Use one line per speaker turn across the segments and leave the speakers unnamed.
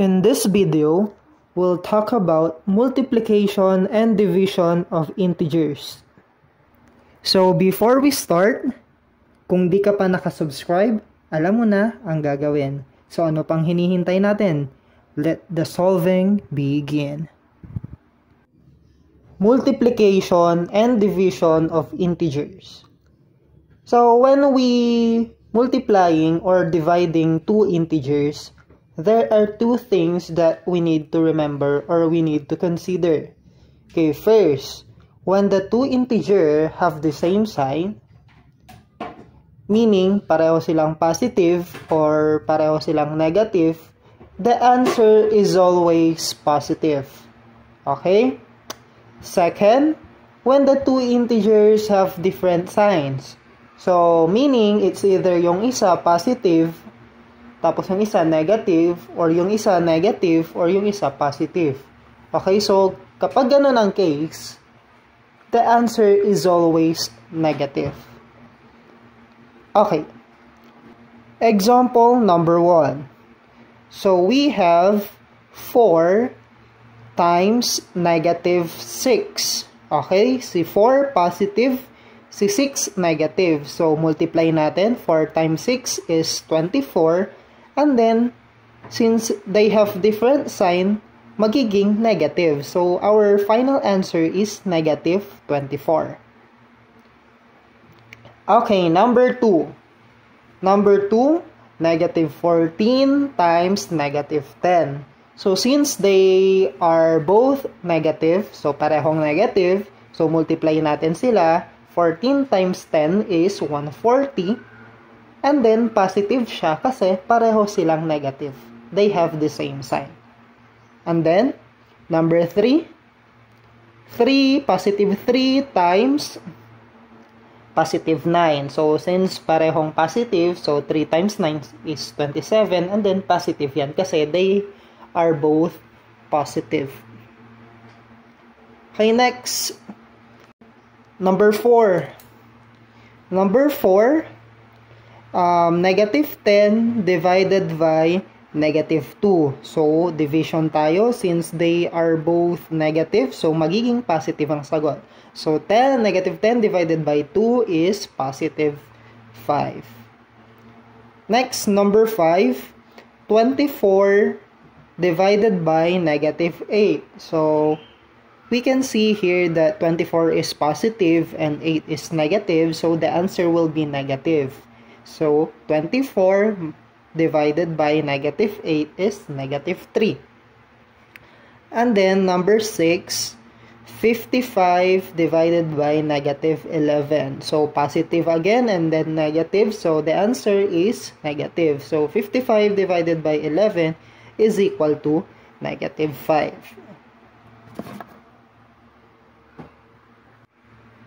In this video, we'll talk about multiplication and division of integers. So before we start, kung di ka pa nakasubscribe, alam mo na ang gagawin. So ano pang hinihintay natin? Let the solving begin. Multiplication and division of integers. So when we multiplying or dividing two integers, there are two things that we need to remember or we need to consider. Okay, first, when the two integers have the same sign, meaning pareho silang positive or pareho silang negative, the answer is always positive. Okay? Second, when the two integers have different signs. So, meaning it's either yung isa positive, tapos yung isa negative, or yung isa negative, or yung isa positive. Okay, so kapag ganun ang case, the answer is always negative. Okay. Example number 1. So we have 4 times negative 6. Okay, si 4 positive, si 6 negative. So multiply natin. 4 times 6 is 24. And then, since they have different sign, magiging negative. So our final answer is negative 24. Okay, number 2. Number 2, negative 14 times negative 10. So since they are both negative, so parehong negative, so multiply natin sila. 14 times 10 is 140. And then positive siya kasi pareho silang negative. They have the same sign. And then, number 3. 3, positive 3 times positive 9. So, since parehong positive, so 3 times 9 is 27. And then, positive yan kasi they are both positive. Okay, next. Number 4. Number 4, negative 10 divided by negative 2. So, division tayo since they are both negative. So, magiging positive ang sagot. So, negative 10 divided by 2 is positive 5. Next, number 5, 24 divided by negative 8. So, we can see here that 24 is positive and 8 is negative. So, the answer will be negative. So, 24 divided by negative 8 is negative 3. And then, number 6, 55 divided by negative 11. So, positive again and then negative. So, the answer is negative. So, 55 divided by 11 is equal to negative 5.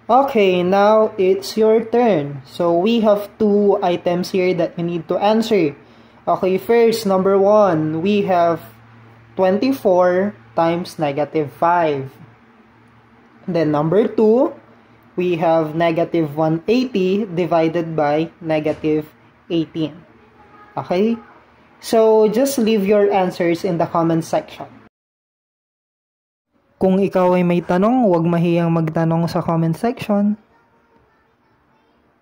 Okay, now it's your turn. So, we have 2 items here that you need to answer. Okay, first, number 1, we have 24 times negative 5. Then, number 2, we have negative 180 divided by negative 18. Okay? So, just leave your answers in the comment section. Kung ikaw ay may tanong, huwag mahiyang magtanong sa comment section.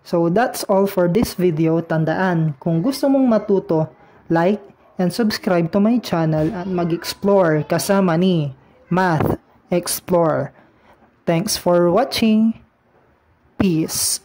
So that's all for this video. Tandaan, kung gusto mong matuto, like and subscribe to my channel at mag-explore kasama ni Math Explorer. Thanks for watching. Peace.